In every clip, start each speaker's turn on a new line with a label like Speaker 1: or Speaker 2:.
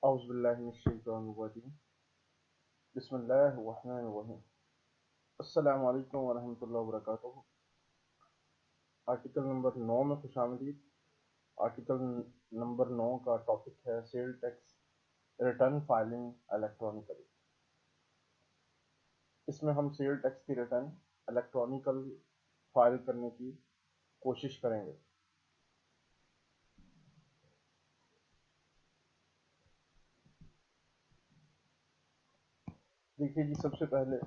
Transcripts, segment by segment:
Speaker 1: औज़ुबिल्लाहि बिस्मिल्लाहिर्रहमानिर्रहीम। अस्सलामु अलैकुम वरहमतुल्लाहि वबरकातुहू। आर्टिकल नंबर 9 में खुशामदीद। आर्टिकल नंबर 9 का टॉपिक है sale tax return filing electronically. इसमें हम सेल टैक्स की रिटर्न इलेक्ट्रॉनिकल फाइल करने की कोशिश करेंगे। देखिए जी, सबसे पहले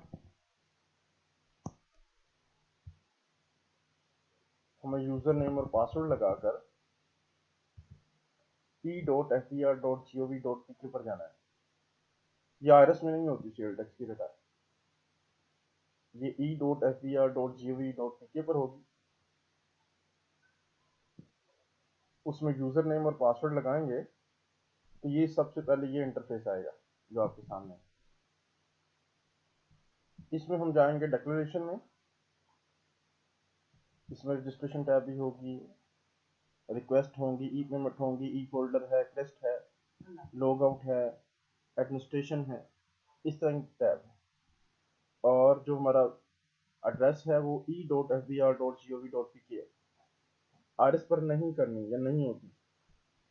Speaker 1: हमें यूज़र नेम और पासवर्ड लगाकर e.fbr.gov.pk पर जाना है। ये आरएस में नहीं होती सेल टैक्स की रिटर्न, ये e.fbr.gov.pk पर होगी। उसमें यूज़र नेम और पासवर्ड लगाएंगे तो ये सबसे पहले ये इंटरफेस आएगा जो आपके सामने है। इसमें हम जाएंगे डिक्लेरेशन में। इसमें रजिस्ट्रेशन टैब भी होगी, रिक्वेस्ट होंगी, ई पेमेंट होंगी, ई फोल्डर है, क्रेस्ट है, लॉग आउट है, एडमिनिस्ट्रेशन है, इस तरह की टैब है। और जो हमारा एड्रेस है वो e.fbr.gov.pk है। आरएस पर नहीं करनी या नहीं होती,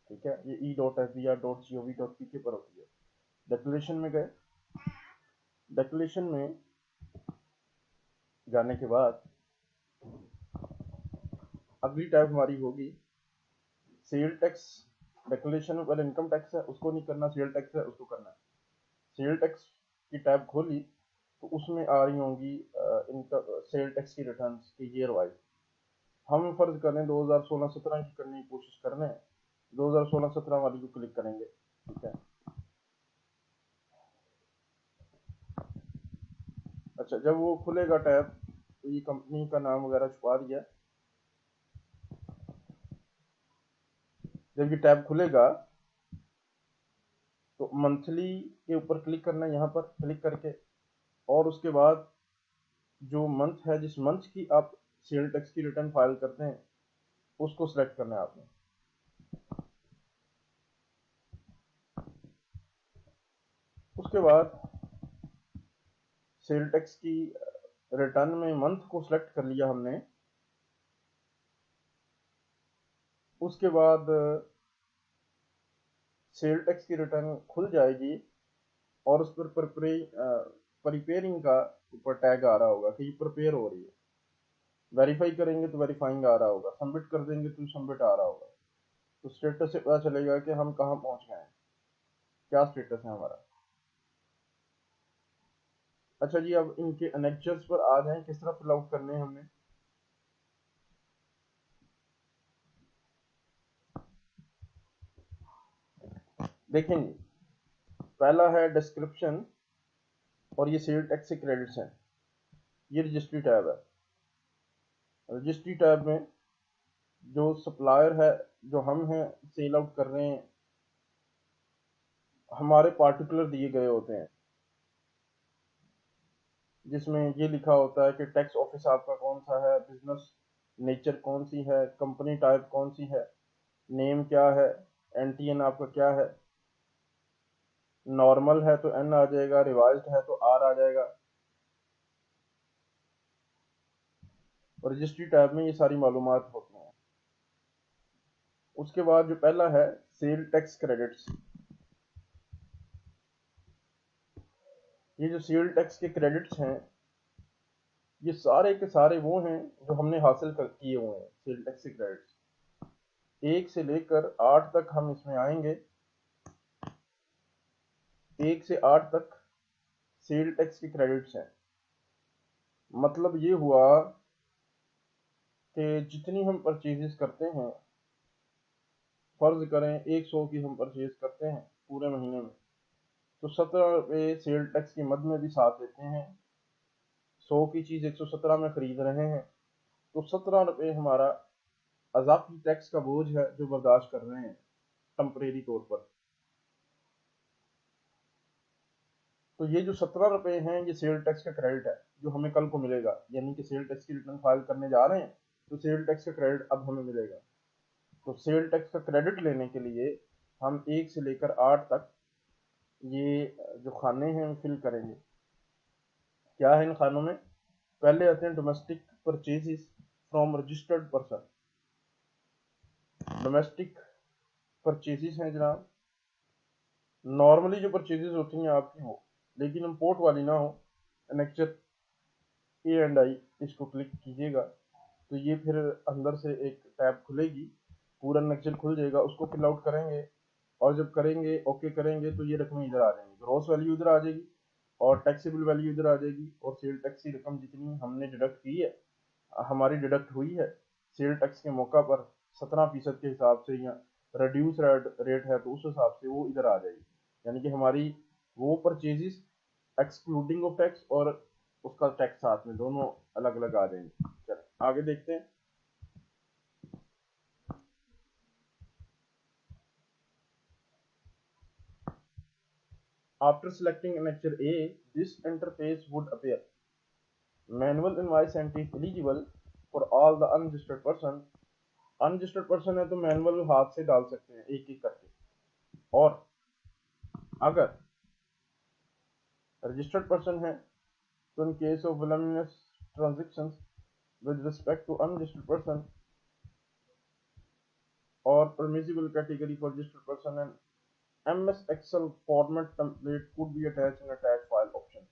Speaker 1: ठीक है। ये e.fbr.gov.pk पर होती है। डिक्लेरेशन में गए, डिक्लेरेशन में जाने के बाद अगली टैब हमारी होगी सेल टैक्स। डिक्लेरेशन में पहले इनकम टैक्स है, उसको नहीं करना, सेल टैक्स है उसको करना है। सेल टैक्स की टैब खोली तो उसमें आ रही होंगी इनकम सेल टैक्स की रिटर्न्स के ईयर वाइज। हम फर्ज करें 2016-17 की करने की कोशिश कर रहे हैं, 2016-17 वाली को क्लिक करेंगे, ठीक है। अच्छा, जब वो खुलेगा टैब तो ये कंपनी का नाम वगैरह छुपा दिया। जब ये टैब खुलेगा तो मंथली के ऊपर क्लिक करना है, यहाँ पर क्लिक करके, और उसके बाद जो मंथ है, जिस मंथ की आप सेल टैक्स की रिटर्न फाइल करते हैं उसको सिलेक्ट करना है आपने। उसके बाद सेल टैक्स की रिटर्न में मंथ को सिलेक्ट कर लिया हमने। उसके बाद सेल टैक्स की रिटर्न खुल जाएगी और उस पर प्रिपेयरिंग का ऊपर टैग आ रहा होगा कि ये प्रिपेयर हो रही है। वेरीफाई करेंगे तो वेरीफाइंग आ रहा होगा, सबमिट कर देंगे तो सबमिट आ रहा होगा। तो स्टेटस से पता चलेगा कि हम कहाँ पहुंच गए हैं, क्या स्टेटस है हमारा। अच्छा जी, अब इनके अनेक्चर्स पर आ जाएं, किस तरह फिल आउट करने हैं हमने। देखेंगे, पहला है डिस्क्रिप्शन और ये सेल टैक्स से क्रेडिट्स हैं। ये रजिस्ट्री टैब है। रजिस्ट्री टैब में जो सप्लायर है, जो हम हैं सेल आउट कर रहे हैं, हमारे पार्टिकुलर दिए गए होते हैं, जिसमें ये लिखा होता है कि टैक्स ऑफिस आपका कौन सा है, बिजनेस नेचर कौन सी है, कंपनी टाइप कौन सी है, नेम क्या है, एनटीएन आपका क्या है। नॉर्मल है तो एन आ जाएगा, रिवाइज्ड है तो आर आ जाएगा। और रजिस्ट्री टैब में ये सारी मालूमात होती हैं। उसके बाद जो पहला है सेल टैक्स क्रेडिट्स। ये जो सेल टैक्स के क्रेडिट्स हैं, ये सारे के सारे वो हैं जो हमने हासिल किए हुए हैं। सेल टैक्स के क्रेडिट्स 1 से लेकर 8 तक हम इसमें आएंगे। 1 से 8 तक सेल टैक्स के क्रेडिट्स हैं। मतलब ये हुआ कि जितनी हम परचेजेस करते हैं, फर्ज करें 100 की हम परचेज करते हैं पूरे महीने में, तो 17 रुपये सेल टैक्स की मद में भी साथ देते हैं। 100 की चीज़ 117 में खरीद रहे हैं तो 17 रुपये हमारा अजाफी टैक्स का बोझ है जो बर्दाश्त कर रहे हैं टेम्परेरी तौर पर। तो ये जो 17 रुपये हैं ये सेल टैक्स का क्रेडिट है जो हमें कल को मिलेगा। यानी कि सेल टैक्स की रिटर्न फाइल करने जा रहे हैं तो सेल टैक्स का क्रेडिट अब हमें मिलेगा। तो सेल टैक्स का क्रेडिट लेने के लिए हम 1 से लेकर 8 तक ये जो खाने हैं हम फिल करेंगे। क्या है इन खानों में? पहले आते हैं domestic purchases from registered person. Domestic purchases हैं जनाब, नॉर्मली जो परचेजेस होती हैं आपकी वो, लेकिन इम्पोर्ट वाली ना हो। एनेक्चर A&I, इसको क्लिक कीजिएगा तो ये फिर अंदर से एक टैब खुलेगी, पूरा नक्शल खुल जाएगा, उसको फिल आउट करेंगे और जब करेंगे ओके करेंगे तो ये रकम इधर आ जाएंगी, ग्रॉस वैल्यू इधर आ जाएगी और टैक्सेबल वैल्यू इधर आ जाएगी, और सेल टैक्स की रकम जितनी हमने डिडक्ट की है, हमारी डिडक्ट हुई है सेल टैक्स के मौका पर 17% के हिसाब से, या रिड्यूस रेट है तो उस हिसाब से वो इधर आ जाएगी। यानी कि हमारी वो परचेजेस एक्सक्लूडिंग ऑफ टैक्स और उसका टैक्स साथ में दोनों अलग अलग आ जाएंगे। चलो आगे देखते हैं। After selecting annexure A, this interface would appear. Manual invoice entry is eligible for all the unregistered person. Unregistered person है तो मैनुअल हाथ से डाल सकते हैं एक एक करके, और अगर रजिस्टर्ड पर्सन है तो इन केस ऑफ विलम्बिनस transactions with respect to unregistered person or permissible category for registered person, and MS Excel format template could be attached in attached file option।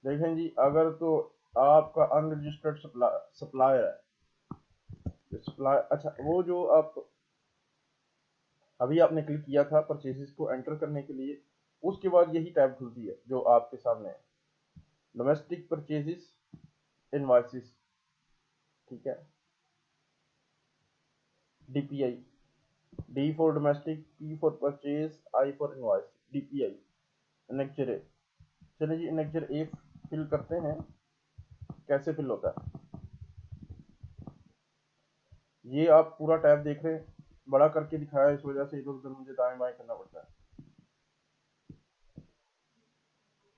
Speaker 1: देखें जी, अगर तो आपका अनरजिस्टर्ड सप्लायर है, supply, अच्छा वो जो आप अभी आपने क्लिक किया था परचेजेस को एंटर करने के लिए, उसके बाद यही टैब खुलती है जो आपके सामने है, डोमेस्टिक परचेजेस इनवॉइसेस। ठीक है, DPI, D for domestic, P for purchase, I for invoice, DPI annexure A. चलिए जी एनेक्चर ए फिल करते हैं, कैसे फिल होता है ये आप पूरा टैब देख रहे हैं, बड़ा करके दिखाया इस वजह से इधर उधर मुझे दाएं बाएं करना पड़ता है।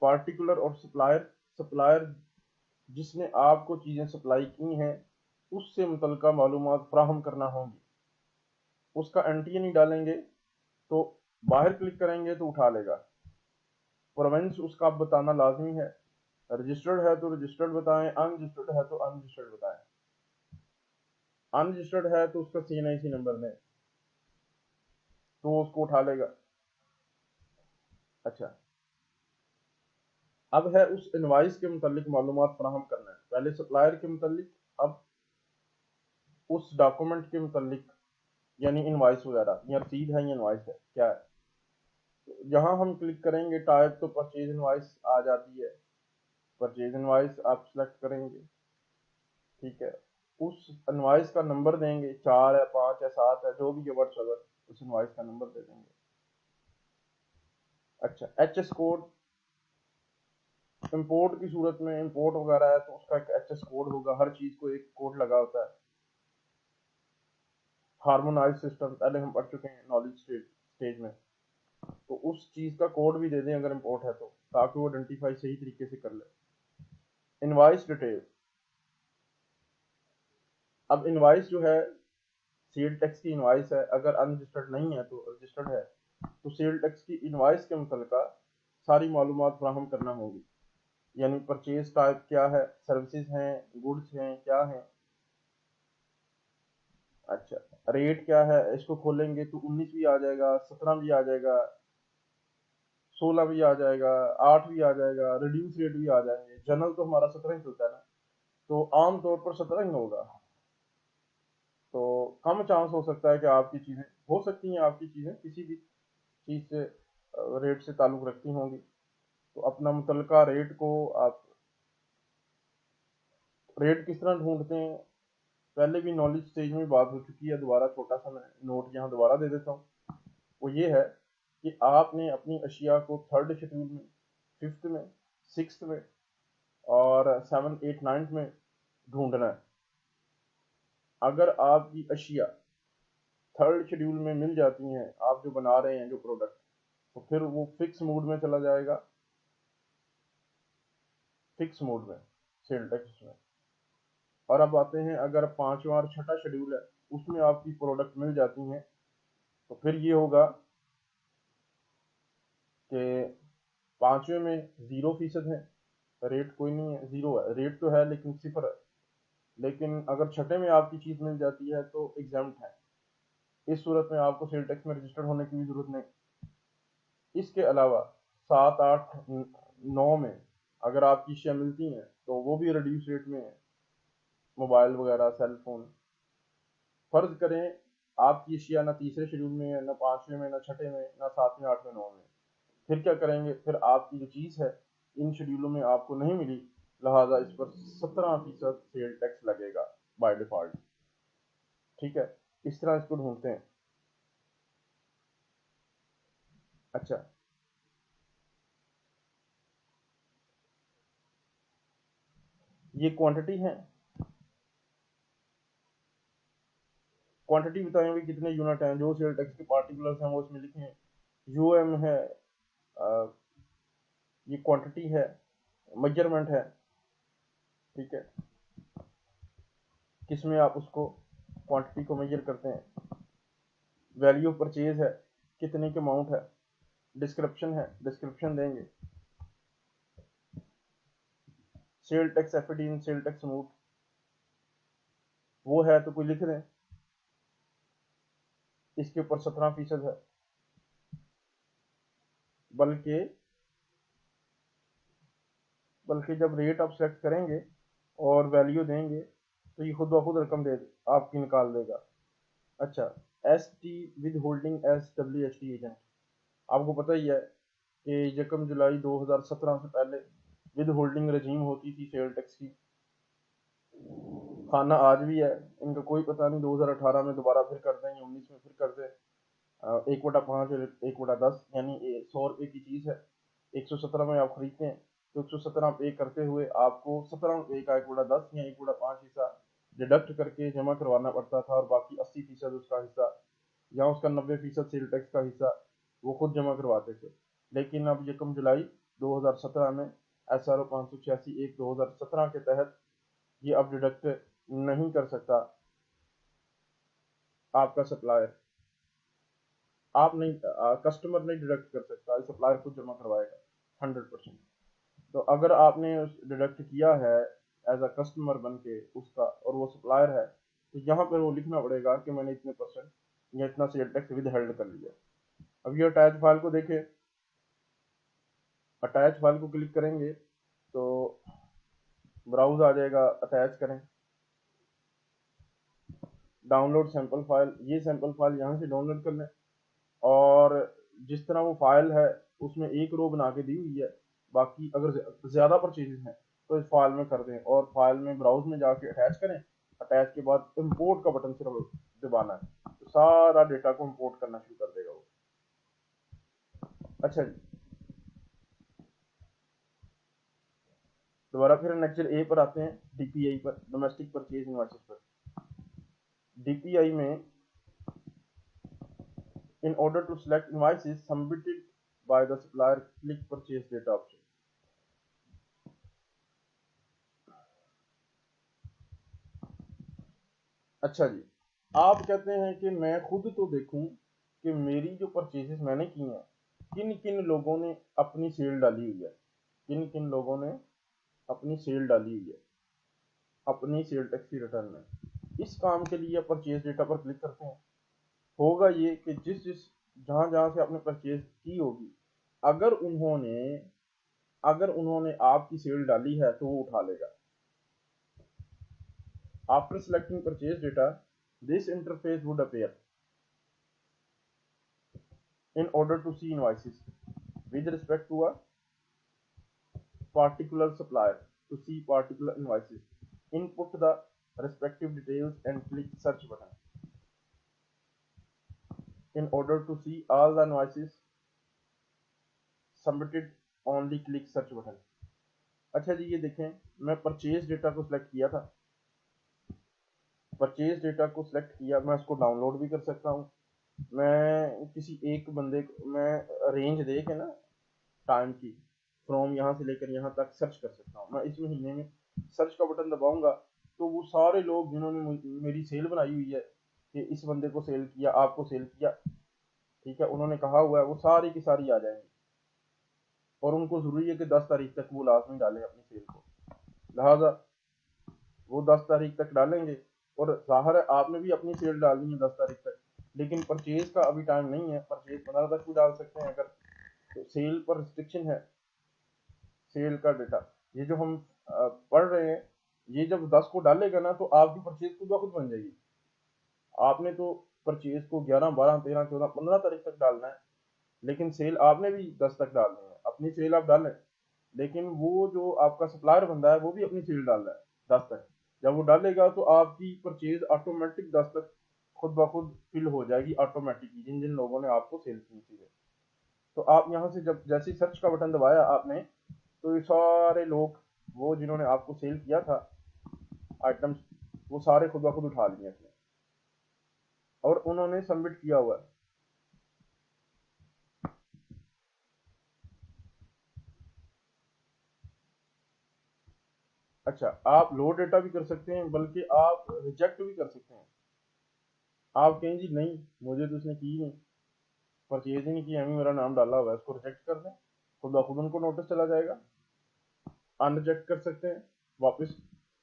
Speaker 1: पार्टिकुलर और सप्लायर, सप्लायर जिसने आपको चीजें सप्लाई की हैं उससे मुतलका मालूमात फ्राहम करना होंगी, उसका एंट्री नहीं डालेंगे तो बाहर क्लिक करेंगे तो उठा लेगा। प्रोवेंस उसका आप बताना लाजमी है, रजिस्टर्ड है तो रजिस्टर्ड बताएं, अनरजिस्टर्ड है तो अनरजिस्टर्ड बताएं। अनरजिस्टर्ड है तो उसका CNIC नंबर दें तो उसको उठा लेगा। अच्छा, अब है उस इनवाइस के मुतालिक मालूमात फराहम करना है, पहले सप्लायर के मुतालिक, अब उस डॉक्यूमेंट के मुतालिक, यानी इनवाइस वगैरह, या रसीद है या इनवाइस है क्या है। जहां हम क्लिक करेंगे टाइप तो परचेज इनवाइस आ जाती है, परचेज इनवाइस आप सिलेक्ट करेंगे। ठीक है, उस इनवाइस का नंबर देंगे, 4 है, 5 है, 7 है, जो भी है वर्ड्स, अगर उस इनवाइस का नंबर दे देंगे। अच्छा, HS कोड, इंपोर्ट की सूरत में इंपोर्ट वगैरह है तो उसका एक HS कोड होगा, हर चीज को एक कोड लगा होता है। हार्मोनाइज सिस्टम पहले हम पढ़ चुके हैं नॉलेज स्टेज में, तो उस चीज का कोड भी दे दें अगर इंपोर्ट है तो, ताकि वो आइडेंटिफाई सही तरीके से कर ले। इनवाइस डिटेल, अब इनवाइस जो है सेल टैक्स की इनवाइस है, अगर अनरजिस्टर्ड नहीं है तो रजिस्टर्ड है तो सेल टैक्स की इनवाइस के मुतलका सारी मालूमात फ्राहम करना होगी, यानी परचेज टाइप क्या है, सर्विसेज हैं, गुड्स हैं, क्या हैं। अच्छा, रेट क्या है, इसको खोलेंगे तो 19 भी आ जाएगा, 17 भी आ जाएगा, 16 भी आ जाएगा, 8 भी आ जाएगा, रिड्यूस रेट भी आ जाएंगे। जनरल तो हमारा 17 ही चलता है ना, तो आम तौर पर 17 ही होगा, तो कम चांस हो सकता है कि आपकी चीजें, हो सकती हैं आपकी चीजें किसी भी चीज से रेट से ताल्लुक रखती होंगी, तो अपना मुतलका रेट को आप, रेट किस तरह ढूंढते हैं पहले भी नॉलेज स्टेज में बात हो चुकी है, दोबारा छोटा सा मैं नोट यहाँ दोबारा दे देता हूँ। वो ये है कि आपने अपनी अशिया को थर्ड शेड्यूल में, फिफ्थ में, सिक्स में और 7, 8, 9 में ढूंढना है। अगर आपकी अशिया थर्ड शेड्यूल में मिल जाती हैं, आप जो बना रहे हैं जो प्रोडक्ट, तो फिर वो फिक्स मोड में चला जाएगा, फिक्स मोड में सेल टैक्स में। और अब आते हैं, अगर पांचवा और छठा शेड्यूल है उसमें आपकी प्रोडक्ट मिल जाती हैं तो फिर ये होगा कि 5वें में 0% है, रेट कोई नहीं है, 0 है, रेट तो है लेकिन 0 है। लेकिन अगर छठे में आपकी चीज़ मिल जाती है तो एग्जाम्प्ट है, इस सूरत में आपको सेल टैक्स में रजिस्टर्ड होने की भी जरूरत नहीं। इसके अलावा 7, 8, 9 में अगर आपकी अशिया मिलती हैं तो वो भी रिड्यूस रेट में है, मोबाइल वगैरह, सेल फोन। फर्ज करें आपकी अशिया ना तीसरे शेड्यूल में है, ना 5वें में, ना छठे में, ना 7वें, 8वें, 9वें, फिर क्या करेंगे? फिर आपकी जो चीज़ है इन शेड्यूलों में आपको नहीं मिली, लिहाजा इस पर 17% सेल टैक्स लगेगा बाय डिफॉल्ट। ठीक है, इस तरह इसको ढूंढते हैं। अच्छा, ये क्वांटिटी है, क्वांटिटी बताएं भी कितने यूनिट हैं, जो सेल टैक्स के पार्टिकुलर्स हैं वो इसमें लिखे हैं। यूएम है, ये क्वांटिटी है, मेजरमेंट है। ठीक है, किसमें आप उसको क्वांटिटी को मेजर करते हैं। वैल्यू ऑफ परचेज है, कितने के अमाउंट है। डिस्क्रिप्शन है, डिस्क्रिप्शन देंगे। सेल टैक्स एफिडेविट इन सेल टैक्स नोट, वो है तो कोई लिख दें। इसके ऊपर 17% है, बल्कि बल्कि जब रेट आप सेलेक्ट करेंगे और वैल्यू देंगे तो ये खुद ब खुद रकम दे आपकी निकाल देगा। अच्छा, S T with holding S W H T agent, आपको पता ही है कि 1 जुलाई 2017 से पहले विद होल्डिंग रजीम होती थी सेल टैक्स की। खाना आज भी है, इनका कोई पता नहीं 2018 में दोबारा फिर कर दें या 19 में फिर कर दें। 1/5 और 1/10 यानी 100 रुपये की चीज़ है, 117 में आप खरीदते हैं तो 117 पे करते हुए आपको 17 रुपये का 1/10 या 1/5 हिस्सा डिडक्ट करके जमा करवाना पड़ता था, और बाकी 80% उसका हिस्सा या उसका 90% सेल टैक्स का हिस्सा वो खुद जमा करवाते थे। लेकिन अब 1 जुलाई 2017 में SRO 586/1/2017 के तहत ये अब डिडक्ट नहीं कर सकता आपका सप्लायर, आप नहीं, कस्टमर नहीं डिडक्ट कर सकता, सप्लायर खुद जमा करवाएगा 100%। तो अगर आपने डिडक्ट किया है एज अ कस्टमर बन के उसका, और वो सप्लायर है, तो यहाँ पर वो लिखना पड़ेगा कि मैंने इतने परसेंट या इतना सेल टैक्स विद हेल्ड कर लिया। अब ये अटैच फाइल को देखें, अटैच फाइल को क्लिक करेंगे तो ब्राउज आ जाएगा, अटैच करें, डाउनलोड सैंपल फाइल, ये सैंपल फाइल यहाँ से डाउनलोड कर लें। और जिस तरह वो फाइल है उसमें एक रो बना के दी हुई है, बाकी अगर ज़्यादा परचेजेस हैं तो इस फाइल में कर दें, और फाइल में ब्राउज में जाके अटैच करें। अटैच के बाद इंपोर्ट का बटन सिर्फ दबाना है, तो सारा डेटा को इंपोर्ट करना शुरू कर देगा वो। अच्छा जी, दोबारा फिर लेक्चर ए पर आते हैं, डीपीआई पर, डोमेस्टिक परचेज इनवॉइसेस पर। डीपीआई में in order to select invoices submitted by the supplier, click purchase data option। अच्छा जी, आप कहते हैं कि मैं खुद तो देखूं कि मेरी जो परचेजेस मैंने की हैं किन किन लोगों ने अपनी सेल डाली हुई है, किन किन लोगों ने अपनी सेल डाली हुई है अपनी सेल टैक्स की रिटर्न में। इस काम के लिए परचेज डेटा पर क्लिक करते हैं। होगा ये कि जिस जिस जहां जहां से आपने परचेज की होगी, अगर उन्होंने अगर उन्होंने आपकी सेल डाली है तो वो उठा लेगा। After selecting purchase data, this interface would appear in order to see invoices with respect to a particular supplier. To see particular invoices, input the respective details and click search button. In order to see all the invoices submitted, only click search button। अच्छा जी, ये देखें, मैं purchase data को select किया था, purchase data को select किया, मैं उसको डाउनलोड भी कर सकता हूँ। मैं किसी एक बंदे को मैं रेंज दे के ना टाइम की, फ्रॉम यहाँ से लेकर यहाँ तक सर्च कर सकता हूँ। मैं इस महीने में सर्च का बटन दबाऊंगा तो वो सारे लोग जिन्होंने मेरी सेल बनाई हुई है कि इस बंदे को सेल किया, आपको सेल किया, ठीक है, उन्होंने कहा हुआ है, वो सारी की सारी आ जाएंगी। और उनको ज़रूरी है कि 10 तारीख तक वो लाजमी डालें अपनी सेल को, लिहाजा वो 10 तारीख तक डालेंगे। और ज़ाहिर है आपने भी अपनी सेल डालनी है 10 तारीख तक, लेकिन परचेज़ का अभी टाइम नहीं है, परचेज़ 15 तक भी डाल सकते हैं अगर, तो सेल पर रिस्ट्रिक्शन है। सेल का डेटा ये जो हम पढ़ रहे हैं, ये जब 10 को डालेगा ना तो आपकी परचेज़ खुद ब खुद बन जाएगी। आपने तो परचेज़ को 11, 12, 13, 14, 15 तारीख तक डालना है, लेकिन सेल आपने भी 10 तक डालनी है। अपनी सेल आप डालें, लेकिन वो जो आपका सप्लायर बंदा है वो भी अपनी सेल डाल रहा है 10 तक। जब वो डालेगा तो आपकी परचेज ऑटोमेटिक 10 तक खुद ब खुद फिल हो जाएगी ऑटोमेटिकली, जिन जिन लोगों ने आपको सेल की थी। तो आप यहाँ से जब जैसे सर्च का बटन दबाया आपने, तो ये सारे लोग वो जिन्होंने आपको सेल किया था आइटम्स, वो सारे खुद ब खुद उठा लिए इसने और उन्होंने सबमिट किया हुआ है। अच्छा, आप लो डेटा भी कर सकते हैं, बल्कि आप रिजेक्ट भी कर सकते हैं। आप कहें जी नहीं, मुझे तो उसने की नहीं, परचेज ही नहीं किया, हमें मेरा नाम डाला हुआ है, इसको रिजेक्ट कर दें, खुद ब खुद उनको नोटिस चला जाएगा। अनरिजेक्ट कर सकते हैं वापस,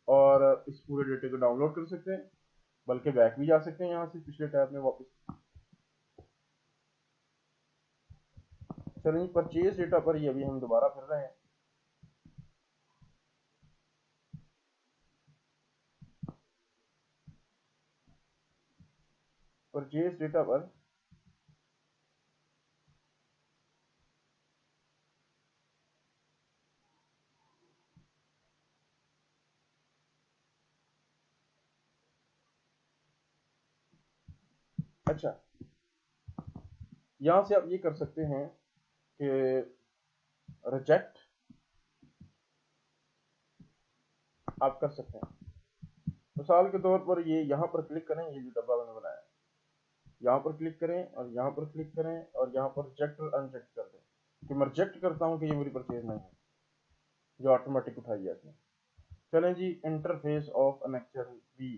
Speaker 1: और इस पूरे डेटे को डाउनलोड कर सकते हैं, बल्कि बैक भी जा सकते हैं यहाँ से पिछले टैब में वापस। चलिए परचेज डेटा पर ही अभी हम दोबारा फिर रहे हैं। परचेज डेटा पर अच्छा, यहाँ से आप ये कर सकते हैं कि रिजेक्ट आप कर सकते हैं। मिसाल के तौर पर ये यहाँ पर क्लिक करें, ये जो डब्बा मैंने बनाया, यहाँ पर क्लिक करें और यहाँ पर क्लिक करें और यहाँ पर रिजेक्ट और अनरिजेक्ट कर दें कि मैं रिजेक्ट करता हूँ कि ये मेरी परचेज नहीं है, जो ऑटोमेटिक उठाई है इसने। चलें जी, इंटरफेस ऑफ एनेक्चर बी,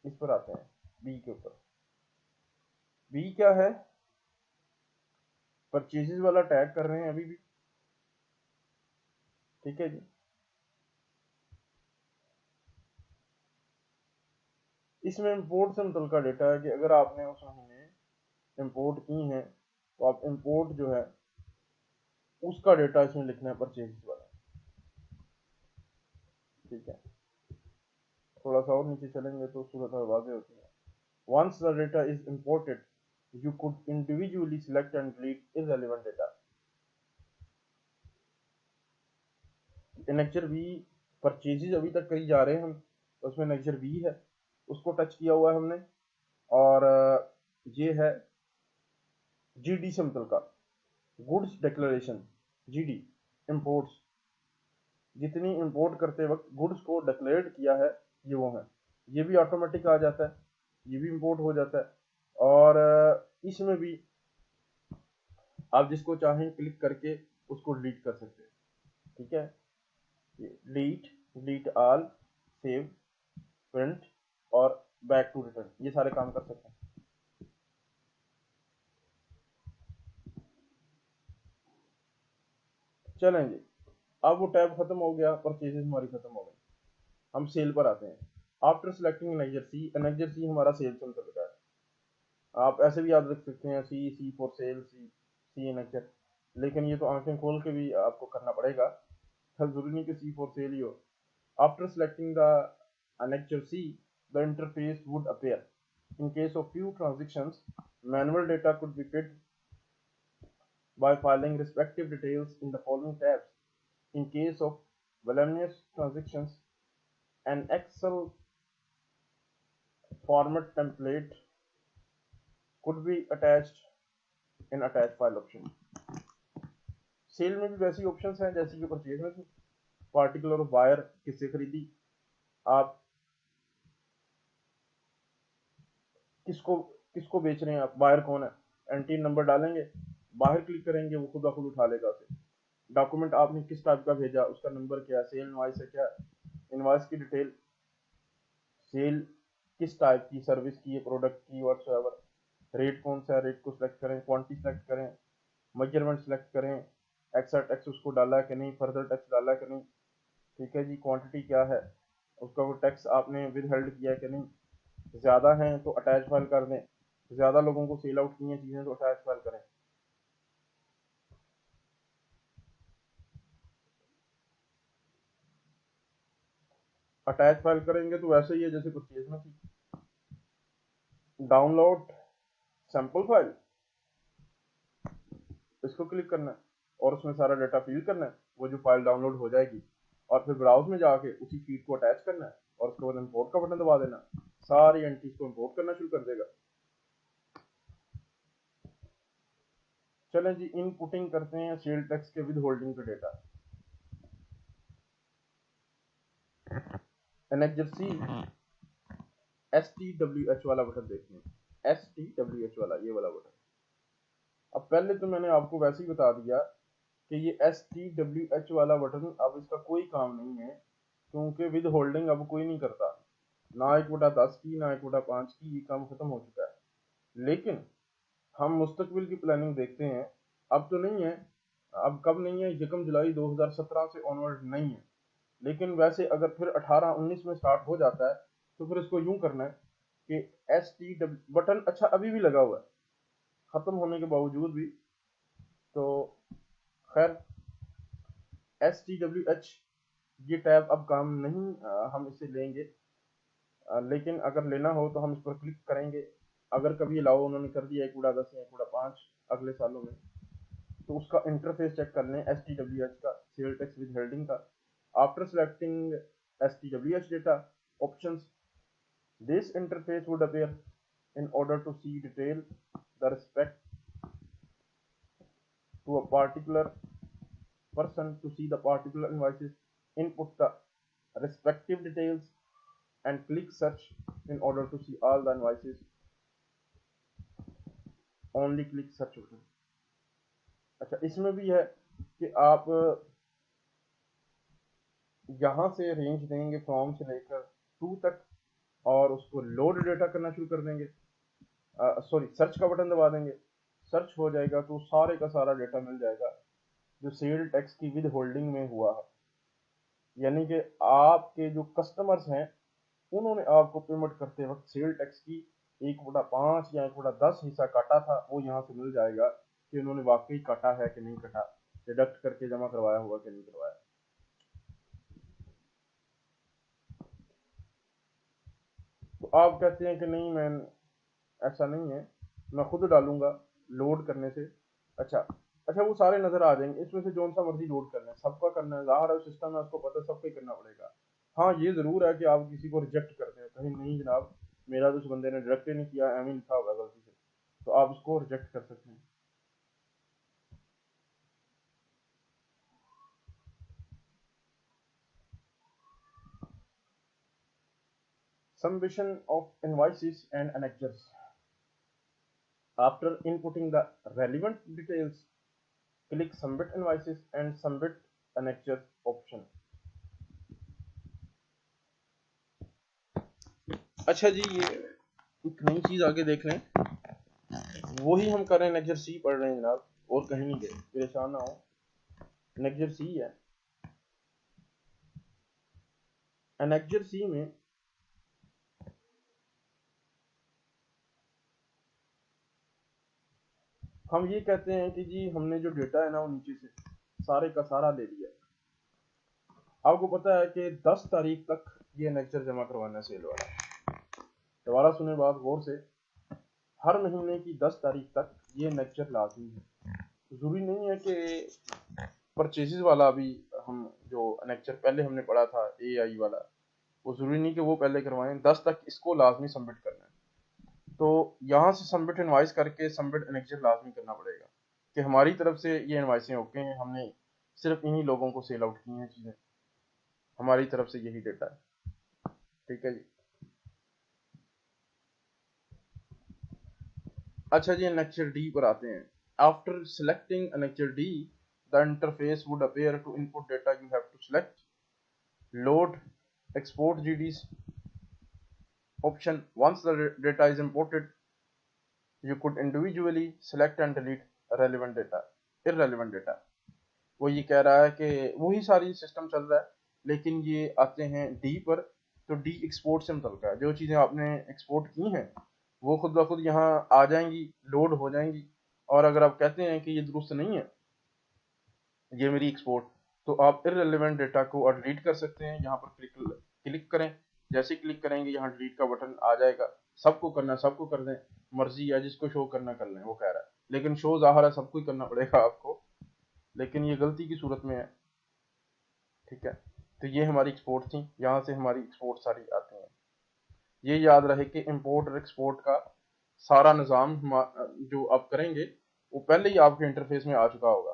Speaker 1: इस पर आते हैं। बी के ऊपर, बी क्या है, परचेजेस वाला टैग कर रहे हैं अभी भी, ठीक है जी। इसमें इंपोर्ट से मुतल्लिका डेटा है कि अगर आपने उस महीने इंपोर्ट की हैं तो आप इंपोर्ट जो है उसका डेटा इसमें लिखना है परचेजेस वाला, ठीक है। थोड़ा सा और नीचे चलेंगे तो सूरत वाज़ेह होती है। Once the data is imported, you could individually select and delete irrelevant data. Annexure B purchases अभी तक करी जा रहे हैं हम, तो उसमें नेक्चर बी है, उसको टच किया हुआ है हमने। और ये है जीडी से मुतल्लिका गुड्स डिक्लेरेशन, जीडी इंपोर्ट्स, जितनी इंपोर्ट करते वक्त गुड्स को डिक्लेयर किया है ये वो है, ये भी ऑटोमेटिक आ जाता है, ये भी इंपोर्ट हो जाता है। और इसमें भी आप जिसको चाहें क्लिक करके उसको डिलीट कर सकते हैं, ठीक है। Delete, delete all, save, print और बैक टू रिटर्न, ये सारे काम कर सकते हैं। चलें जी, अब वो टैब खत्म हो गया, परचेजेस हमारी खत्म हो गई, हम सेल पर आते हैं। आफ्टर सेलेक्टिंग एनेक्जर सी हमारा सेल चल रहा है। आप ऐसे भी याद रख सकते हैं, सी फॉर सेल, सी एनेक्जर, लेकिन ये तो आंखें खोल के भी आपको करना पड़ेगा, हर जरूरी नहीं कि सी फॉर सेल ही हो। After selecting the annexure C, the interface would appear. In case of few transactions, manual data could be fed by filing respective details in the following tabs. In case of voluminous transactions, an Excel format template could be attached in attach file option. Sale में भी वैसी options हैं जैसी कि purchase में थी। Particular buyer किससे खरीदी, आप किसको किसको बेच रहे हैं, आप बायर कौन है, एंट्री नंबर डालेंगे, बाहर क्लिक करेंगे, वो खुद ब खुद उठा लेगा उसे। डॉक्यूमेंट आपने किस टाइप का भेजा, उसका नंबर क्या है, सेल इनवॉइस है क्या, इनवॉइस की डिटेल, सेल किस टाइप की, सर्विस की है, प्रोडक्ट की, व्हाट्सएवर, रेट कौन सा है, रेट को सिलेक्ट करें, क्वांटिटी सिलेक्ट करें, मेजरमेंट सिलेक्ट करें, एक्स्ट्रा टैक्स उसको डाला है कि नहीं, फर्दर टैक्स डाला है कि नहीं, ठीक है जी, क्वांटिटी क्या है, उसका वो टैक्स आपने विद हेल्ड किया है कि नहीं, ज़्यादा हैं तो अटैच फाइल कर दें, ज़्यादा लोगों को सेल आउट की हैं चीज़ें तो अटैच फाइल करें। अटैच फाइल करेंगे तो वैसे ही है जैसे परचेज में थी, डाउनलोड सैंपल फाइल, इसको क्लिक करना है और उसमें सारा डाटा फिल करना है, वो जो फाइल डाउनलोड हो जाएगी, और फिर ब्राउज में जाके उसी फीड को अटैच करना है और उसके बाद इंपोर्ट का बटन दबा देना, सारी एंट्रीज को इंपोर्ट करना शुरू कर देगा। चलें जी, इनपुटिंग करते हैं सेल टैक्स के विद होल्डिंग का डेटा। एनेक्जर सी STWH वाला बटन देखते हैं, STWH वाला, ये वाला बटन। अब पहले तो मैंने आपको वैसे ही बता दिया कि ये STWH वाला बटन अब इसका कोई काम नहीं है, क्योंकि विद होल्डिंग अब कोई नहीं करता, ना 1/10 की ना 1/5 की, ये काम खत्म हो चुका है। लेकिन हम मुस्तकबिल की प्लानिंग देखते हैं, अब तो नहीं है, अब कब नहीं है, 1 जुलाई 2017 से ऑनवर्ड नहीं है, लेकिन वैसे अगर फिर 18-19 में स्टार्ट हो जाता है तो फिर इसको यूं करना है कि STW बटन अच्छा अभी भी लगा हुआ है खत्म होने के बावजूद भी, तो खैर STWH ये टैब अब काम नहीं, हम इसे लेंगे, लेकिन अगर लेना हो तो हम इस पर क्लिक करेंगे। अगर कभी अलाउ उन्होंने कर दिया 1/10 या 1/5 अगले सालों में, तो उसका इंटरफेस चेक कर लें STWH का, सेल टैक्स विद हेल्डिंग का। After selecting STWH data options, this interface would appear in order to see detail the respect to a particular person. To see the particular invoices, input the respective details and click search in order to see all the invoices. Only click search button. अच्छा, इसमें भी है कि आप यहाँ से range देंगे from से लेकर टू तक, और उसको लोड डेटा करना शुरू कर देंगे, सॉरी सर्च का बटन दबा देंगे, सर्च हो जाएगा तो सारे का सारा डेटा मिल जाएगा जो सेल टैक्स की विद होल्डिंग में हुआ है। यानी कि आपके जो कस्टमर्स हैं उन्होंने आपको पेमेंट करते वक्त सेल टैक्स की 1/5 या 1/10 हिस्सा काटा था, वो यहाँ से मिल जाएगा कि उन्होंने वाकई काटा है कि नहीं काटा, डिडक्ट करके जमा करवाया होगा कि नहीं करवाया। तो आप कहते हैं कि नहीं मैन, ऐसा नहीं है, मैं खुद डालूंगा लोड करने से। अच्छा अच्छा, वो सारे नजर आ जाएंगे, इसमें से जो सा मर्जी लोड करना है, सबका करना है, ज़ाहिर है सिस्टम है उसको पता है, सबको ही करना पड़ेगा। हाँ ये ज़रूर है कि आप किसी को रिजेक्ट करते हैं, कहीं नहीं जनाब मेरा तो उस बंदे ने डायरेक्ट ही नहीं किया, एम ही लिखा होगा गलती से, तो आप उसको रिजेक्ट कर सकते हैं। Submission of invoices and annexures. After inputting the relevant details, click Submit Invoices and Submit Annexures option. अच्छा जी, ये एक नई चीज आगे देख लें, वही हम कर रहे हैं, नेक्चर सी पढ़ रहे हैं जनाब, और कहीं नहीं गए, परेशान ना हो, नेक्चर सी है। नेक्चर सी में हम ये कहते हैं कि जी हमने जो डेटा है ना वो नीचे से सारे का सारा ले लिया। आपको पता है कि 10 तारीख तक ये नेक्चर जमा करवाना है सेल वाला, दोबारा सुने बात गौर से, हर महीने की 10 तारीख तक ये नेक्चर लाजमी है। जरूरी नहीं है कि परचेजेस वाला भी, हम जो नेक्चर पहले हमने पढ़ा था AI वाला, वो जरूरी नहीं कि वो पहले करवाएं, 10 तक इसको लाजमी सबमिट करना है। तो यहाँ से सबमिट इनवाइस करके सबमिट नेक्चर लाजमी करना पड़ेगा कि हमारी तरफ से ये इनवाइसें ओके हैं, हमने सिर्फ इन्हीं लोगों को सेल आउट की हैं चीज़ें, हमारी तरफ से यही डेटा है, ठीक है जी। अच्छा जी, नेक्चर डी पर आते हैं। After selecting annexure D, the interface would appear to input data, you have to select load export GDs option. Once the data is imported, you could individually select and delete irrelevant data. वो ये कह रहा है कि वही सारी system चल रहा है, लेकिन ये आते हैं डी पर। तो डी एक्सपोर्ट से मुतल्लिक़ है, जो चीज़ें आपने एक्सपोर्ट की हैं वो खुद ब खुद यहाँ आ जाएंगी, लोड हो जाएंगी। और अगर आप कहते हैं कि ये दुरुस्त नहीं है ये मेरी एक्सपोर्ट, तो आप इररिलेवेंट डेटा को डिलीट कर सकते हैं। यहाँ पर क्लिक करें, जैसे क्लिक करेंगे यहाँ डिलीट का बटन आ जाएगा। सबको करना सबको कर दें, मर्जी है जिसको शो करना कर लें, वो कह रहा है। लेकिन शो ज़ाहिर है सबको ही करना पड़ेगा आपको, लेकिन ये गलती की सूरत में है। ठीक है, तो ये हमारी एक्सपोर्ट थी, यहाँ से हमारी एक्सपोर्ट सारी आती हैं। ये याद रहे कि इंपोर्ट और एक्सपोर्ट का सारा निज़ाम जो आप करेंगे वो पहले ही आपके इंटरफेस में आ चुका होगा,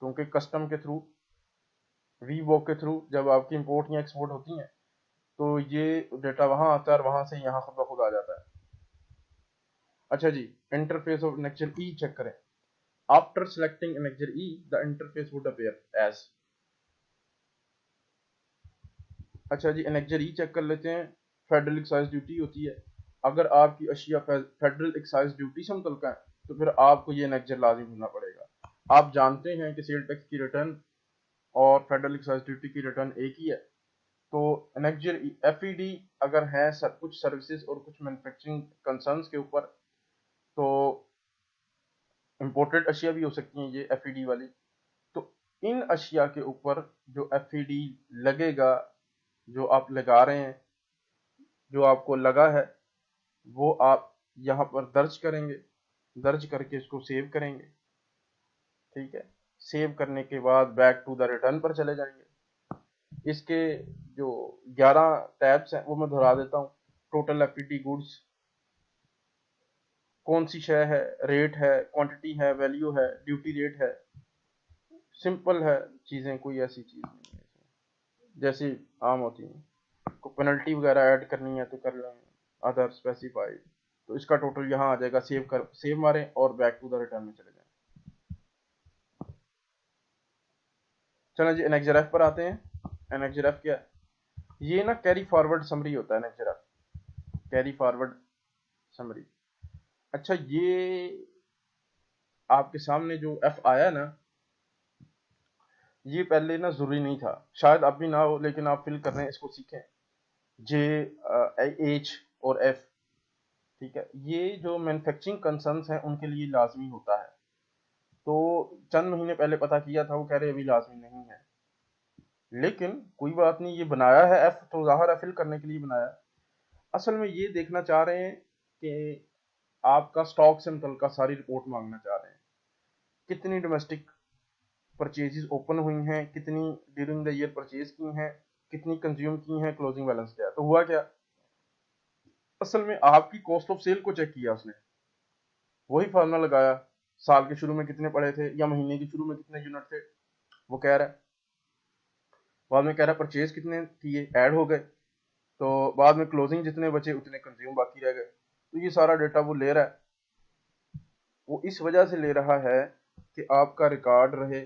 Speaker 1: क्योंकि कस्टम के थ्रू, वीवॉक के थ्रू जब आपकी इंपोर्ट या एक्सपोर्ट होती हैं तो ये डेटा वहाँ आता है और वहाँ से यहाँ खुद ब खुद आ जाता है। अच्छा जी, interface of annexure E check करें। After selecting annexure E the interface would appear as. अच्छा जी, नेक्चर ई चेक कर लेते हैं। फेडरल एक्साइज ड्यूटी होती है, अगर आपकी अशिया फेडरल एक्साइज ड्यूटी से मुतल्लिक़ है तो फिर आपको ये नेक्चर लाजिम होना पड़ेगा। आप जानते हैं कि सेल टैक्स की रिटर्न और फेडरल एक्साइज ड्यूटी की रिटर्न एक ही है। तो नेक्चर एफईडी अगर है कुछ सर्विसेज और कुछ मैन्युफैक्चरिंग कंसर्न्स के ऊपर, तो इंपोर्टेड अशिया भी हो सकती हैं ये एफईडी वाली। तो इन अशिया के ऊपर जो एफईडी लगेगा, जो आप लगा रहे हैं, जो आपको लगा है, वो आप यहाँ पर दर्ज करेंगे। दर्ज करके इसको सेव करेंगे। ठीक है, सेव करने के बाद बैक टू द रिटर्न पर चले जाएंगे। इसके जो 11 टैब्स हैं वो मैं दोहरा देता हूँ। टोटल एफईडी गुड्स, कौन सी शय है, रेट है, क्वांटिटी है, वैल्यू है, ड्यूटी रेट है। सिंपल है चीज़ें, कोई ऐसी चीज़ नहीं है जैसी आम होती हैं। को पेनल्टी वगैरह ऐड करनी है तो कर लें, अदर स्पेसिफाइड। तो इसका टोटल यहाँ आ जाएगा। सेव मारें और बैक टू द रिटर्न में चले जाएं। चलो जी, एनएक्सआरएफ पर आते हैं। एनएक्सआरएफ क्या है? ये ना कैरी फॉरवर्ड समरी होता है एनएक्सआरएफ, कैरी फॉरवर्ड समरी। अच्छा, ये आपके सामने जो एफ आया ना, ये पहले ना जरूरी नहीं था, शायद अब भी ना हो, लेकिन आप फिल कर रहे हैं, इसको सीखें। जे, एच और एफ। ठीक है, ये जो मैन्युफैक्चरिंग कंसर्न्स हैं उनके लिए लाजमी होता है। तो चंद महीने पहले पता किया था, वो कह रहे अभी लाजमी नहीं है। लेकिन कोई बात नहीं, ये बनाया है एफ तो ज़ाहिर है फिल करने के लिए बनाया। असल में ये देखना चाह रहे हैं कि आपका स्टॉक से मुतल्लिका सारी रिपोर्ट मांगना चाह रहे हैं। कितनी डोमेस्टिक परचेजेस ओपन हुई हैं, कितनी ड्यूरिंग द ईयर परचेज की हैं, कितनी कंज्यूम की हैं, क्लोजिंग बैलेंस क्या है। तो हुआ क्या, असल में आपकी कॉस्ट ऑफ सेल को चेक किया उसने, वही फार्मूला लगाया। साल के शुरू में कितने पड़े थे या महीने के शुरू में कितने यूनिट थे, वो कह रहा है। बाद में कह रहा है परचेज कितने किए, ऐड हो गए। तो बाद में क्लोजिंग जितने बचे उतने कंज्यूम बाकी रह गए। तो ये सारा डेटा वो ले रहा है। वो इस वजह से ले रहा है कि आपका रिकॉर्ड रहे,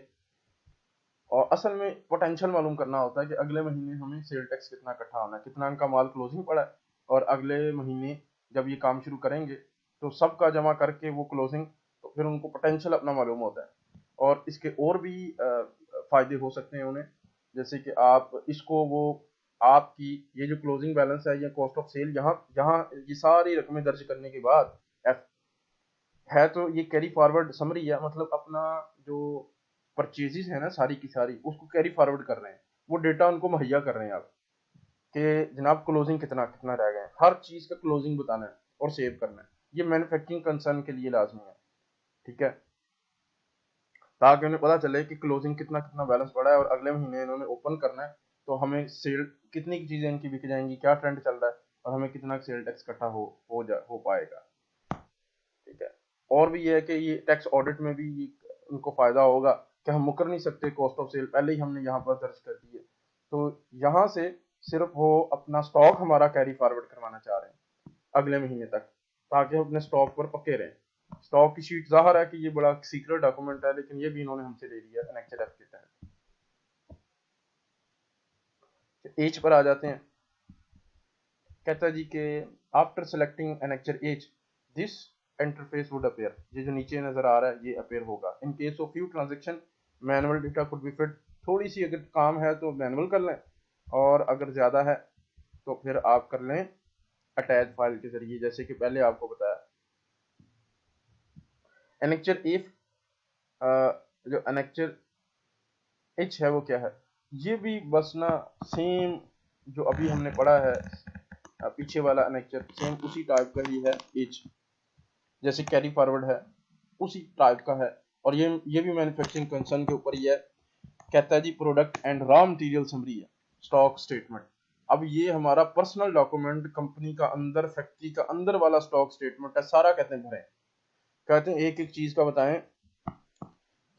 Speaker 1: और असल में पोटेंशियल मालूम करना होता है कि अगले महीने हमें सेल टैक्स कितना इकट्ठा होना है, कितना इनका माल क्लोजिंग पड़ा है, और अगले महीने जब ये काम शुरू करेंगे तो सबका जमा करके वो क्लोजिंग, तो फिर उनको पोटेंशियल अपना मालूम होता है। और इसके और भी फायदे हो सकते हैं उन्हें, जैसे कि आप इसको वो आपकी ये जो क्लोजिंग बैलेंस है या कॉस्ट ऑफ सेल, यहाँ यहाँ ये सारी रकमें दर्ज करने के बाद एफ है, तो ये कैरी फॉरवर्ड समरी है, मतलब अपना जो परचेजेस है ना सारी की सारी, उसको कैरी फॉरवर्ड कर रहे हैं। वो डेटा उनको मुहैया कर रहे हैं आप, कि जनाब क्लोजिंग कितना कितना रह गए, हर चीज का क्लोजिंग बताना है और सेव करना है। ये मैन्युफैक्चरिंग कंसर्न के लिए लाजमी है। ठीक है, ताकि उन्हें पता चले कि क्लोजिंग कितना कितना बैलेंस पड़ा है और अगले महीने इन्होंने ओपन करना है, तो हमें सेल कितनी की चीजें इनकी बिक जाएंगी, क्या ट्रेंड चल रहा है, और हमें कितना सेल टैक्स इकट्ठा हो पाएगा। ठीक है, और भी ये है कि ये टैक्स ऑडिट में भी उनको फायदा होगा कि हम मुकर नहीं सकते, कॉस्ट ऑफ सेल पहले ही हमने यहाँ पर दर्ज कर दी है। तो यहाँ से सिर्फ वो अपना स्टॉक हमारा कैरी फॉरवर्ड करवाना चाह रहे हैं अगले महीने तक, ताकि हम अपने स्टॉक पर पक्के रहें। स्टॉक की शीट ज़ाहिर है कि ये बड़ा सीक्रेट डॉक्यूमेंट है, लेकिन ये भी इन्होंने हमसे ले लिया एनएक्सएलएफ के तहत। एज पर आ जाते हैं। कहता है जी कि after selecting annexure as this interface would appear. ये जो नीचे नजर आ रहा है ये अपीयर होगा इन case of few transaction manual data could be fit, थोड़ी सी अगर काम है तो मैनुअल कर लें, और अगर ज़्यादा है तो फिर आप कर लें अटैच फाइल के जरिए, जैसे कि पहले आपको बताया। एनेक्चर इफ, जो एनेक्चर एच है वो क्या है, ये भी बस ना सेम जो अभी हमने पढ़ा है पीछे वाला एनेक्चर, सेम उसी टाइप का ही है एच, जैसे कैरी फॉरवर्ड है उसी टाइप का है। और ये भी मैन्युफैक्चरिंग कंसर्न के ऊपर ही है। कहता है जी product and raw material summary है, स्टॉक स्टेटमेंट। अब ये हमारा पर्सनल डॉक्यूमेंट, कंपनी का अंदर, फैक्ट्री का अंदर वाला स्टॉक स्टेटमेंट है, सारा कहते हैं भरें। कहते हैं एक एक चीज का बताएं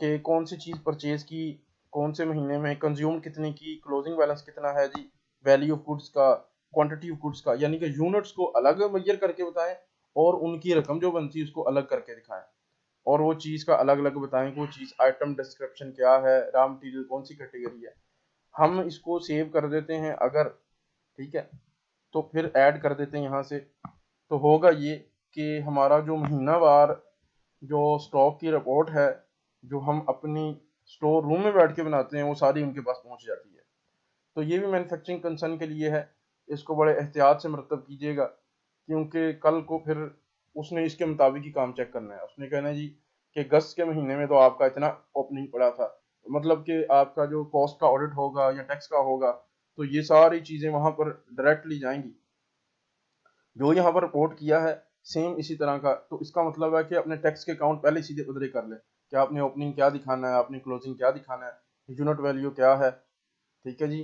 Speaker 1: कि कौन सी चीज परचेज की, कौन से महीने में, कंज्यूम कितनी की, क्लोजिंग बैलेंस कितना है जी, वैल्यू ऑफ गुड्स का, क्वांटिटी ऑफ गुड्स का, यानी कि यूनिट्स को अलग मेजर करके बताएं और उनकी रकम जो बनती है उसको अलग करके दिखाएं, और वो चीज का अलग अलग बताएं कि वो चीज आइटम डिस्क्रिप्शन क्या है, रॉ मटेरियल कौन सी कैटेगरी है। हम इसको सेव कर देते हैं अगर, ठीक है, तो फिर ऐड कर देते हैं यहाँ से, तो होगा ये कि हमारा जो महीनावार जो स्टॉक की रिपोर्ट है जो हम अपनी स्टोर रूम में बैठ के बनाते हैं वो सारी उनके पास पहुंच जाती है। तो ये भी मैन्युफैक्चरिंग कंसर्न के लिए है, इसको बड़े एहतियात से मरतब कीजिएगा, क्योंकि कल को फिर उसने इसके मुताबिक ही काम चेक करना है। उसने कहना है जी कि अगस्त के महीने में तो आपका इतना ओपनिंग पड़ा था, मतलब कि आपका जो कॉस्ट का ऑडिट होगा या टैक्स का होगा तो ये सारी चीज़ें वहाँ पर डायरेक्टली जाएंगी, जो यहाँ पर रिपोर्ट किया है सेम इसी तरह का। तो इसका मतलब है कि अपने टैक्स के अकाउंट पहले सीधे उधरे कर ले कि आपने ओपनिंग क्या दिखाना है, आपने क्लोजिंग क्या दिखाना है, यूनिट वैल्यू क्या है, ठीक है जी।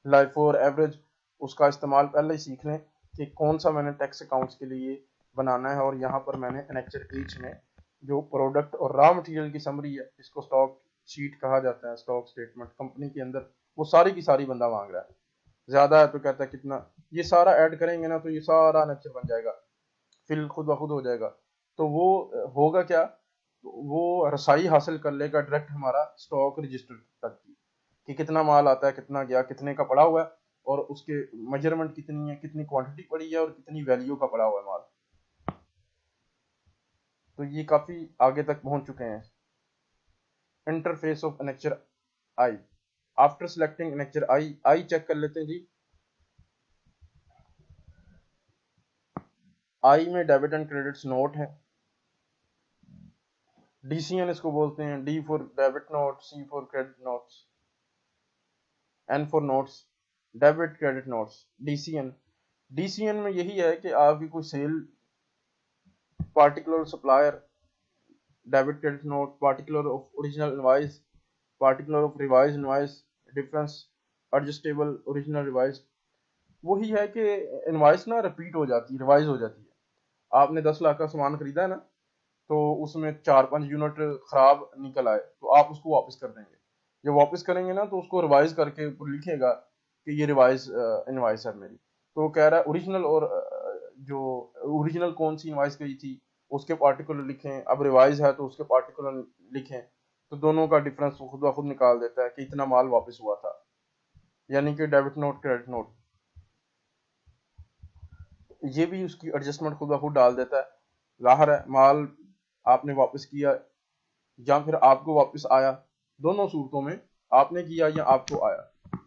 Speaker 1: लाइफ और एवरेज, उसका इस्तेमाल पहले ही सीख लें कि कौन सा मैंने टैक्स अकाउंट्स के लिए बनाना है। और यहाँ पर मैंने एनेक्चर एच में जो प्रोडक्ट और रॉ मटेरियल की समरी है, जिसको स्टॉक शीट कहा जाता है, स्टॉक स्टेटमेंट कंपनी के अंदर, वो सारी की सारी बंदा मांग रहा है। ज्यादा है तो कहता है कितना, ये सारा ऐड करेंगे ना तो ये सारा एनेक्चर बन जाएगा, फिल खुद ब खुद हो जाएगा। तो वो होगा क्या, वो रसाई हासिल कर लेगा डायरेक्ट हमारा स्टॉक रजिस्टर तक की, कि कितना माल आता है, कितना गया, कितने का पड़ा हुआ है, और उसके मेजरमेंट कितनी है, कितनी क्वांटिटी पड़ी है, और कितनी वैल्यू का पड़ा हुआ है माल। तो ये काफी आगे तक पहुंच चुके हैं। Interface of annexure I, after selecting annexure I check कर लेते हैं जी। आई में डेबिट एंड क्रेडिट्स नोट है, डीसीएन इसको बोलते हैं, D for debit note, C for credit notes, N for notes, debit credit notes, DCN. DCN में यही है कि आपकी कोई sale, particular supplier, debit credit note, particular of original invoice, particular of revise invoice, difference, adjustable original revise. वही है कि invoice ना रिपीट हो जाती है, रिवाइज हो जाती है। आपने 10 लाख का सामान खरीदा है ना, तो उसमें 4-5 यूनिट खराब निकल आए तो आप उसको वापस कर देंगे। जब वापस करेंगे ना तो उसको रिवाइज करके ऊपर लिखेगा कि ये रिवाइज इनवाइस है मेरी। तो वो कह रहा है ओरिजिनल, और जो ओरिजिनल कौन सी इनवाइस गई थी उसके पार्टिकुलर लिखें, अब रिवाइज है तो उसके पार्टिकुलर लिखें। तो दोनों का डिफरेंस खुद ब खुद निकाल देता है कि इतना माल वापस हुआ था, यानी कि डेबिट नोट क्रेडिट नोट। ये भी उसकी एडजस्टमेंट खुद ब खुद डाल देता है। जाहिर है माल आपने वापस किया या फिर आपको वापस आया, दोनों सूरतों में, आपने किया या आपको आया,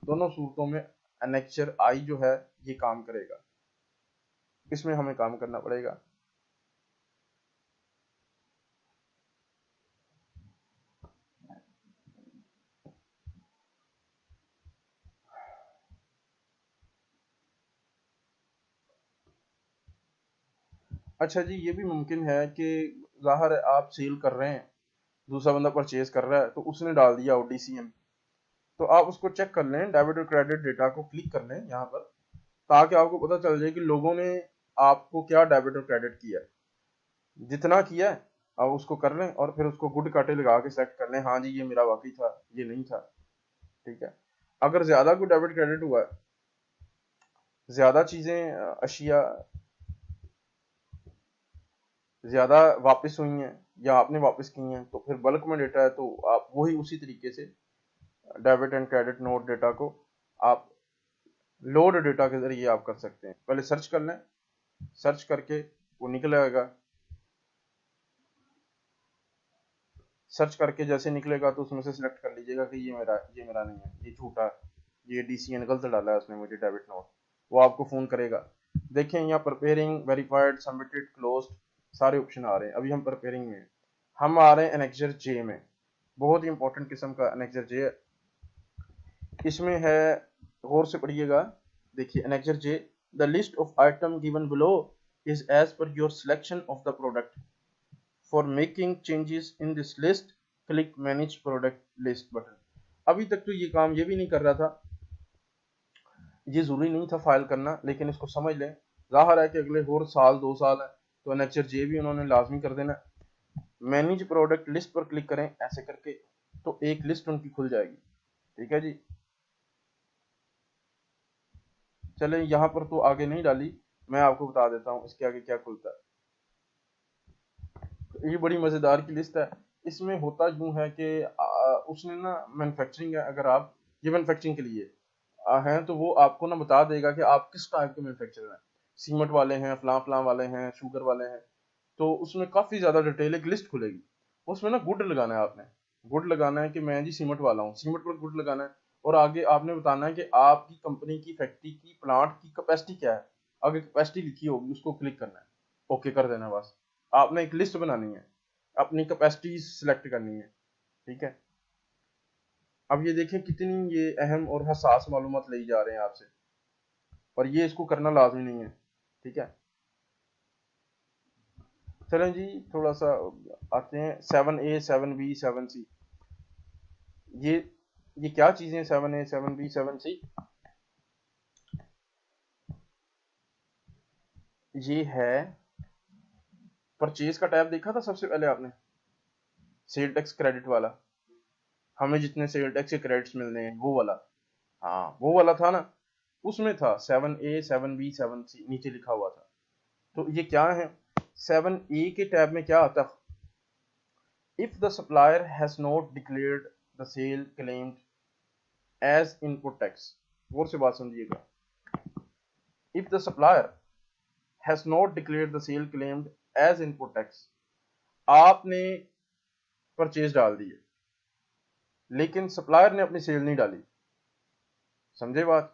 Speaker 1: दोनों सूरतों में एनेक्चर आई जो है ये काम करेगा। इसमें हमें काम करना पड़ेगा। अच्छा जी, ये भी मुमकिन है कि जाहिर है आप सेल कर रहे हैं, दूसरा बंदा परचेज कर रहा है तो उसने डाल दिया ओडीसीएम, तो आप उसको चेक कर लें, डेबिट और क्रेडिट डेटा को क्लिक कर लें यहाँ पर, ताकि आपको पता चल जाए कि लोगों ने आपको क्या डेबिट और क्रेडिट किया है। जितना किया है आप उसको कर लें और फिर उसको गुड काटे लगा के सेलेक्ट कर लें, हाँ जी ये मेरा वाकई था, ये नहीं था, ठीक है। अगर ज्यादा कोई डेबिट क्रेडिट हुआ है, ज्यादा चीजें अशिया ज्यादा वापस हुई हैं या आपने वापस की हैं, तो फिर बल्क में डेटा है तो आप वही उसी तरीके से debit and credit note data को आप लोड डेटा के जरिए आप कर सकते हैं। पहले सर्च कर लें, सर्च करके वो निकल आएगा। सर्च करके जैसे निकलेगा तो उसमें से सिलेक्ट कर लीजिएगा कि ये मेरा नहीं है, ये झूठा, ये DCN गलत डाला है उसने मुझे डेबिट नोट, वो आपको फ़ोन करेगा। देखें यहाँ प्रिपेयरिंग, वेरीफाइड, सबमिटेड, क्लोज्ड सारे ऑप्शन आ रहे हैं। अभी हम प्रिपेयरिंग में, हम आ रहे हैं एनेक्जर जे में। बहुत ही इंपॉर्टेंट किस्म का एनेक्जर जे इसमें है, गौर से पढ़िएगा। देखिए annexure J, the list of item given below is as per your selection of the product. For making changes in this list click manage product list button. अभी तक तो ये काम ये भी नहीं कर रहा था, ये जरूरी नहीं था फाइल करना, लेकिन इसको समझ लें। जाहिर है कि अगले और साल 2 साल है तो एनेक्जर जे भी उन्होंने लाजमी कर देना। मैनेज प्रोडक्ट लिस्ट पर क्लिक करें ऐसे करके, तो एक लिस्ट उनकी खुल जाएगी। ठीक है जी, चले यहाँ पर तो आगे नहीं डाली, मैं आपको बता देता हूँ इसके आगे क्या खुलता है। तो ये बड़ी मजेदार की लिस्ट है। इसमें होता यूं है कि उसने ना मैन्युफैक्चरिंग है, अगर आप ये मैन्युफैक्चरिंग के लिए हैं तो वो आपको ना बता देगा कि आप किस टाइप के मैन्युफैक्चरर हैं, सीमेंट वाले हैं, फलां फलां वाले हैं, शुगर वाले हैं। तो उसमें काफी ज्यादा डिटेल एक लिस्ट खुलेगी, उसमें ना गुड लगाना है आपने। गुड लगाना है कि मैं जी सीमेंट वाला हूँ, सीमेंट पर गुड लगाना है। और आगे आपने बताना है कि आपकी कंपनी की फैक्ट्री की प्लांट की कैपेसिटी क्या है। आगे कैपेसिटी लिखी होगी उसको क्लिक करना है, ओके कर देना है बस। आपने एक लिस्ट बनानी है, अपनी कैपेसिटी सिलेक्ट करनी है। ठीक है, अब ये देखें कितनी ये अहम और हसास मालूमात ली जा रहे हैं आपसे, और ये इसको करना लाजमी नहीं है। ठीक है, चलें जी थोड़ा सा आते हैं 7A 7B 7C। ये ये क्या चीजें 7A 7B 7C? ये है परचेज का टैब, देखा था सबसे पहले आपने, सेल टैक्स क्रेडिट वाला, हमें जितने सेल टैक्स के क्रेडिट्स मिलने हैं वो वाला। हाँ वो वाला था ना, उसमें था 7A 7B 7C नीचे लिखा हुआ था। तो ये क्या है, 7A के टैब में क्या आता है, if the supplier has not declared the sale claimed as input tax. गौर से बात समझिएगा, if the supplier has not declared the sale claimed as input tax, आपने परचेज डाल दी है लेकिन सप्लायर ने अपनी सेल नहीं डाली, समझे बात।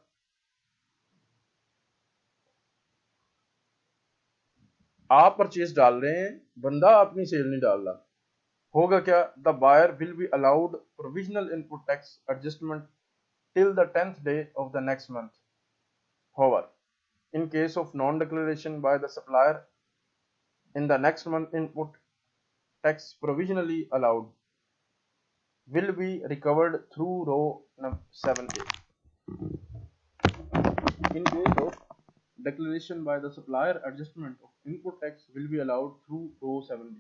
Speaker 1: आप परचेज डाल रहे हैं, बंदा अपनी सेल नहीं डाल रहा, होगा क्या, the buyer will be allowed provisional input tax adjustment till the 10th day of the next month. However, in case of non-declaration by the supplier in the next month, input tax provisionally allowed will be recovered through row 7A. In case of declaration by the supplier, adjustment of input tax will be allowed through row 7B,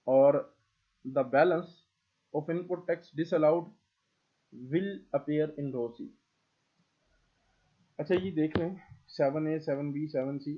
Speaker 1: or the balance of input tax disallowed will appear in row C. अच्छा ये देख लें 7A 7B 7C,